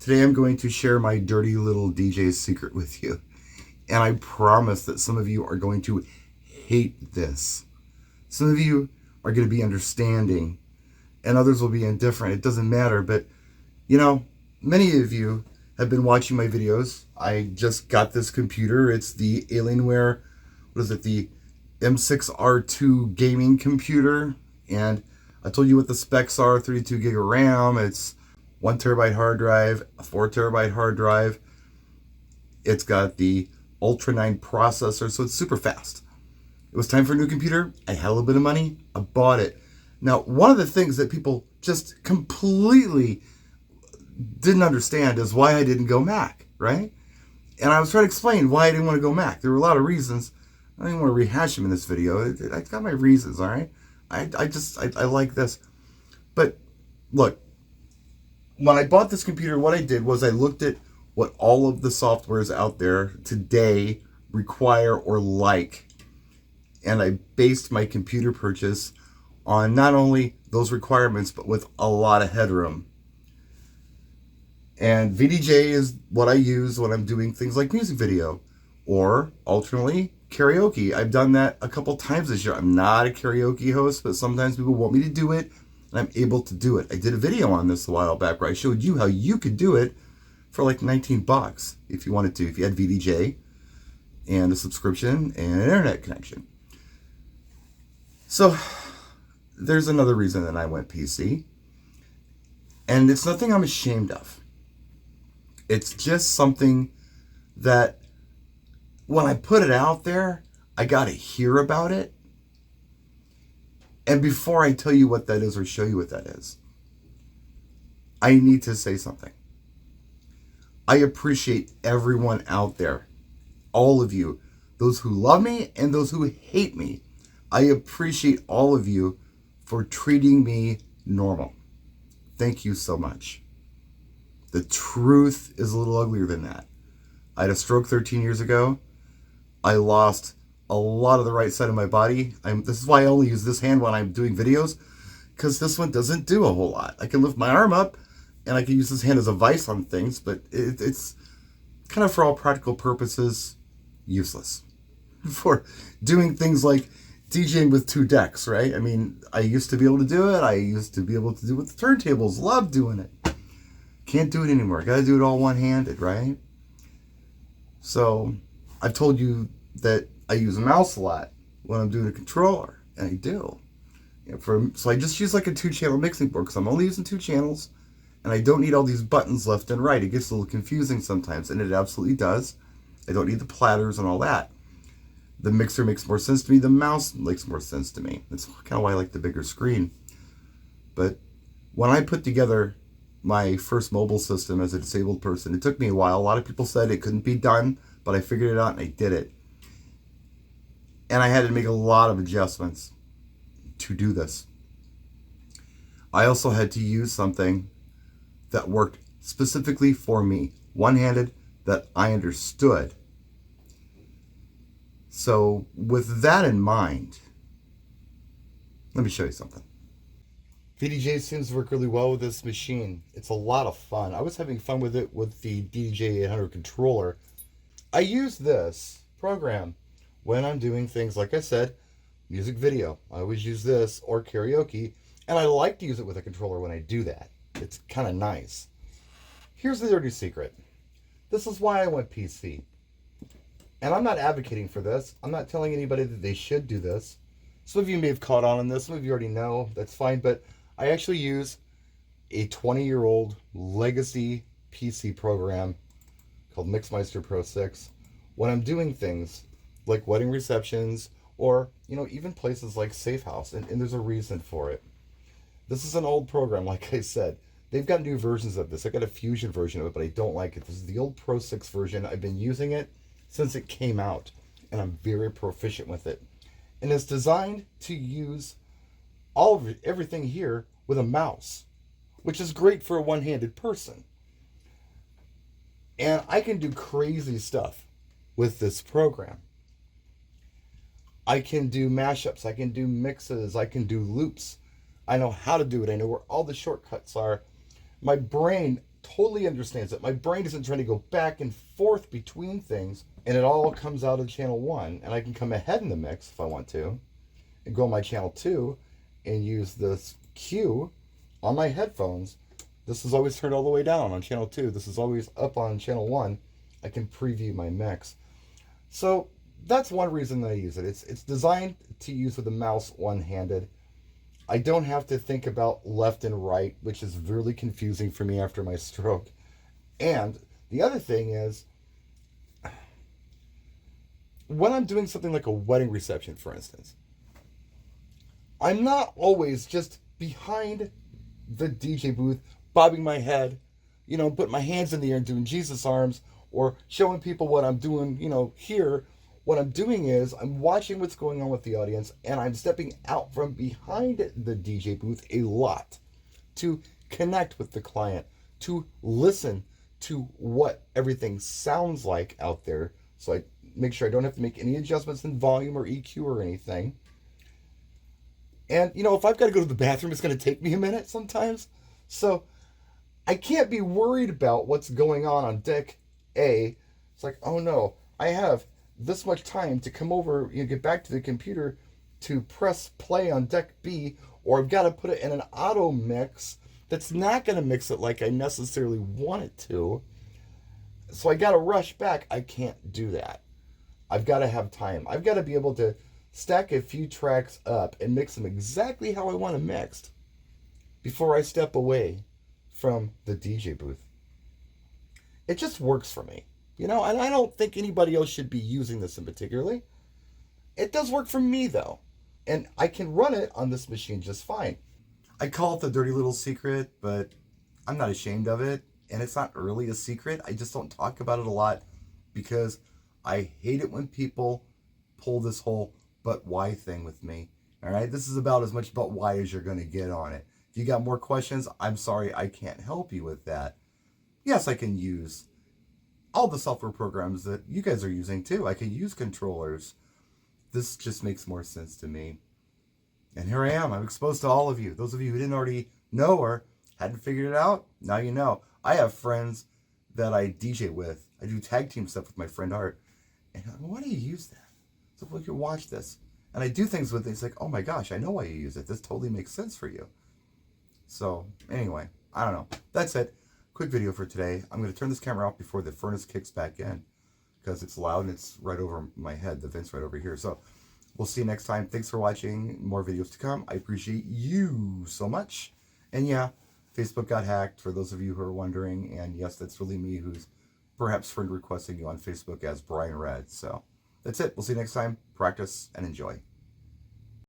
Today I'm going to share my dirty little DJ secret with you. And I promise that some of you are going to hate this. Some of you are going to be understanding and others will be indifferent. It doesn't matter. But, you know, many of you have been watching my videos. I just got this computer. It's the Alienware, what is it, the M6R2 gaming computer. And I told you what the specs are, 32 gig of RAM. It's 1 terabyte hard drive, a 4 terabyte hard drive. It's got the Ultra 9 processor, so it's super fast. It was time for a new computer. I had a little bit of money. I bought it. Now, one of the things that people just completely didn't understand is why I didn't go Mac, right? And I was trying to explain why I didn't want to go Mac. There were a lot of reasons. I don't even want to rehash them in this video. I got my reasons, all right? I like this. But look, when I bought this computer, what I did was I looked at what all of the softwares out there today require or like. And I based my computer purchase on not only those requirements, but with a lot of headroom. And VDJ is what I use when I'm doing things like music video or alternately karaoke. I've done that a couple times this year. I'm not a karaoke host, but sometimes people want me to do it and I'm able to do it. I did a video on this a while back where I showed you how you could do it for like 19 bucks if you wanted to, if you had VDJ and a subscription and an internet connection. So there's another reason that I went PC. And it's nothing I'm ashamed of. It's just something that when I put it out there, I got to hear about it. And before I tell you what that is or show you what that is, I need to say something. I appreciate everyone out there, all of you, those who love me and those who hate me. I appreciate all of you for treating me normal. Thank you so much. The truth is a little uglier than that. I had a stroke 13 years ago. I lost a lot of the right side of my body. This is why I only use this hand when I'm doing videos, because this one doesn't do a whole lot. I can lift my arm up and I can use this hand as a vise on things, but it's kind of for all practical purposes useless for doing things like DJing with 2 decks, right? I mean, I used to be able to do it. I used to be able to do it with the turntables. Love doing it. Can't do it anymore. Got to do it all one-handed, right? So I've told you that I use a mouse a lot when I'm doing a controller, and I do. So I just use like a 2-channel mixing board because I'm only using 2 channels, and I don't need all these buttons left and right. It gets a little confusing sometimes, and it absolutely does. I don't need the platters and all that. The mixer makes more sense to me. The mouse makes more sense to me. That's kind of why I like the bigger screen. But when I put together my first mobile system as a disabled person, it took me a while. A lot of people said it couldn't be done, but I figured it out and I did it. And I had to make a lot of adjustments to do this. I also had to use something that worked specifically for me, one-handed, that I understood. So with that in mind, let me show you something. VDJ seems to work really well with this machine. It's a lot of fun. I was having fun with it with the DJ 800 controller. I use this program when I'm doing things, like I said, music video. I always use this or karaoke, and I like to use it with a controller when I do that. It's kind of nice. Here's the dirty secret. This is why I went PC. And I'm not advocating for this. I'm not telling anybody that they should do this. Some of you may have caught on this. Some of you already know. That's fine. But I actually use a 20-year-old legacy PC program called Mixmeister Pro 6 when I'm doing things like wedding receptions or, even places like Safe House. And there's a reason for it. This is an old program, like I said. They've got new versions of this. I got a Fusion version of it, but I don't like it. This is the old Pro 6 version. I've been using it since it came out, and I'm very proficient with it. And it's designed to use everything here with a mouse, which is great for a one-handed person. And I can do crazy stuff with this program. I can do mashups, I can do mixes, I can do loops. I know how to do it. I know where all the shortcuts are. My brain totally understands it. My brain isn't trying to go back and forth between things, and it all comes out of channel 1, and I can come ahead in the mix if I want to, and go on my channel 2 and use this cue on my headphones. This is always turned all the way down on channel 2. This is always up on channel 1. I can preview my mix. So that's one reason that I use it. It's designed to use with the mouse one-handed. I don't have to think about left and right, which is really confusing for me after my stroke. And the other thing is, when I'm doing something like a wedding reception, for instance, I'm not always just behind the DJ booth, bobbing my head, putting my hands in the air and doing Jesus arms, or showing people what I'm doing, here. What I'm doing is I'm watching what's going on with the audience, and I'm stepping out from behind the DJ booth a lot to connect with the client, to listen to what everything sounds like out there, so I make sure I don't have to make any adjustments in volume or EQ or anything. And, if I've got to go to the bathroom, it's going to take me a minute sometimes. So I can't be worried about what's going on deck A. It's like, oh no, I have this much time to come over, get back to the computer to press play on deck B, or I've got to put it in an auto mix that's not going to mix it like I necessarily want it to. So I got to rush back. I can't do that. I've got to have time. I've got to be able to stack a few tracks up and mix them exactly how I want them mixed before I step away from the DJ booth. It just works for me. And I don't think anybody else should be using this in particularly. It does work for me, though. And I can run it on this machine just fine. I call it the dirty little secret, but I'm not ashamed of it. And it's not really a secret. I just don't talk about it a lot because I hate it when people pull this whole but why thing with me. All right? This is about as much but why as you're going to get on it. If you got more questions, I'm sorry I can't help you with that. Yes, I can use all the software programs that you guys are using too. I can use controllers. This just makes more sense to me. And here I am. I'm exposed to all of you. Those of you who didn't already know or hadn't figured it out, now you know. I have friends that I DJ with. I do tag team stuff with my friend Art. And I'm like, why do you use that? So if you watch this. And I do things with it. It's like, oh my gosh, I know why you use it. This totally makes sense for you. So anyway, I don't know. That's it. Quick video for today. I'm going to turn this camera off before the furnace kicks back in because it's loud and it's right over my head. The vent's right over here. So we'll see you next time. Thanks for watching. More videos to come. I appreciate you so much. And yeah, Facebook got hacked for those of you who are wondering. And yes, that's really me who's perhaps friend requesting you on Facebook as Brian Red. So that's it. We'll see you next time. Practice and enjoy.